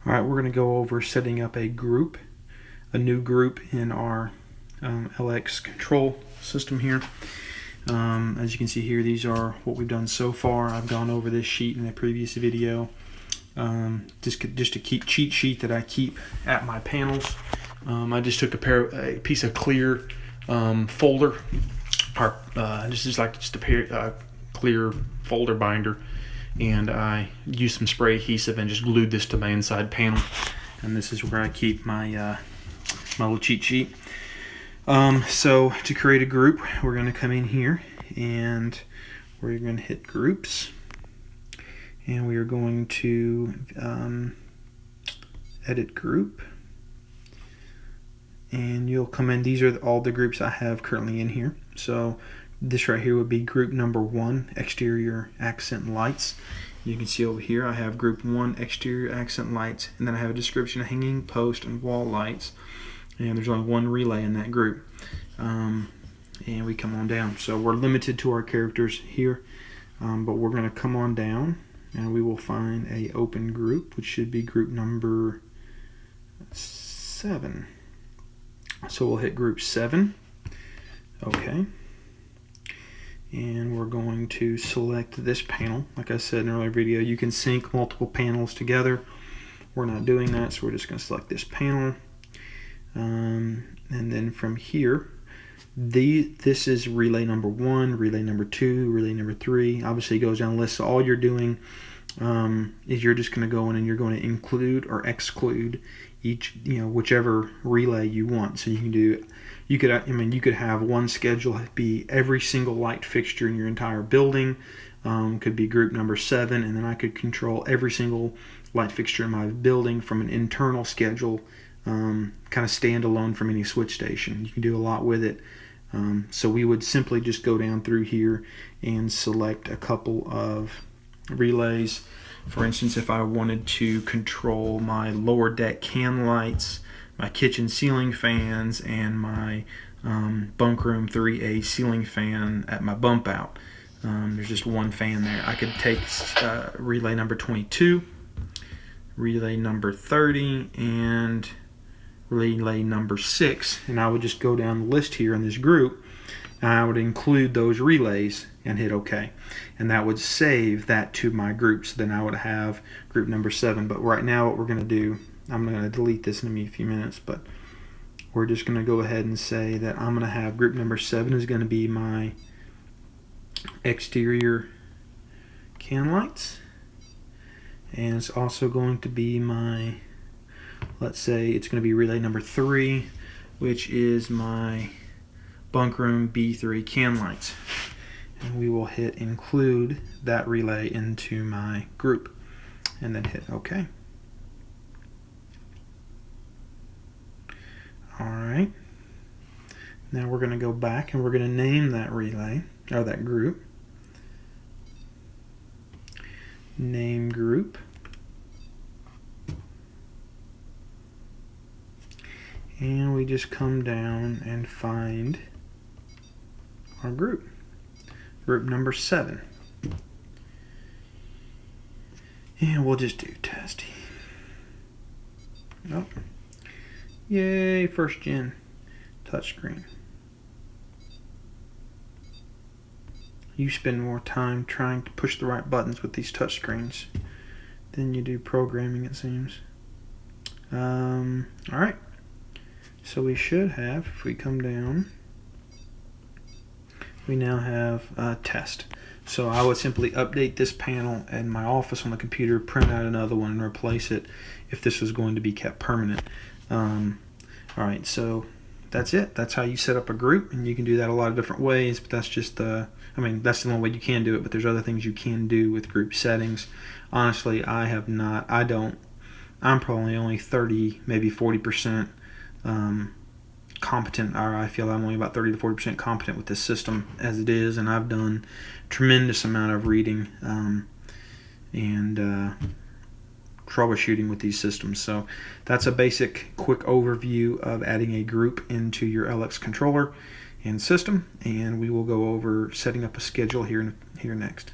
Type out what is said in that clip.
All right, we're going to go over setting up a new group in our LX control system here. As you can see here, these are what we've done so far. I've gone over this sheet in a previous video. Just a cheat sheet that I keep at my panels. I just took a piece of clear folder, or just a clear folder binder, and I used some spray adhesive and just glued this to my inside panel. And this is where I keep my my little cheat sheet. So to create a group, we're going to come in here and we're going to hit groups, and we are going to edit group, and you'll come in. These are all the groups I have currently in here. So this right here would be group number 1, exterior accent lights. You can see over here I have group 1, exterior accent lights, and then I have a description of hanging post and wall lights, and there's only one relay in that group. And we come on down, so we're limited to our characters here, but we're going to come on down and we will find a open group, which should be group number 7. So we'll hit group 7. Okay, and we're going to select this panel. Like I said in an earlier video, you can sync multiple panels together. We're not doing that, so we're just going to select this panel, and then from here, this is relay number 1, relay number 2, relay number 3. Obviously it goes down the list. So all you're doing is you're just going to go in and you're going to include or exclude each, whichever relay you want. So you could have one schedule be every single light fixture in your entire building. Could be group number 7, and then I could control every single light fixture in my building from an internal schedule, kind of standalone from any switch station. You can do a lot with it. So we would simply just go down through here and select a couple of relays. For instance, if I wanted to control my lower deck can lights, my kitchen ceiling fans, and my bunk room 3A ceiling fan at my bump out, there's just one fan there. I could take relay number 22, relay number 30, and relay number 6, and I would just go down the list here in this group, and I would include those relays and hit OK, and that would save that to my group. So then I would have group number 7. But right now what we're going to do, I'm going to delete this in a few minutes, but we're just going to go ahead and say that I'm going to have group number 7 is going to be my exterior can lights, and it's also going to be my, let's say it's going to be relay number 3, which is my bunk room B3 can lights. And we will hit include that relay into my group and then hit OK. Alright, now we're going to go back and we're going to name that relay, or that group. Name group. And we just come down and find our group number 7, and we'll just do testy. Oh, yay, first gen touchscreen. You spend more time trying to push the right buttons with these touchscreens than you do programming, it seems. Alright, so we should have, if we come down, we now have test. So I would simply update this panel in my office on the computer, print out another one, and replace it if this was going to be kept permanent. Alright, so that's it. That's how you set up a group, and you can do that a lot of different ways, but that's just that's the only way you can do it, but there's other things you can do with group settings. Honestly, I'm probably only 30, maybe 40% competent, or I feel I'm only about 30 to 40% competent with this system as it is, and I've done tremendous amount of reading and troubleshooting with these systems. So that's a basic quick overview of adding a group into your LX controller and system, and we will go over setting up a schedule here next.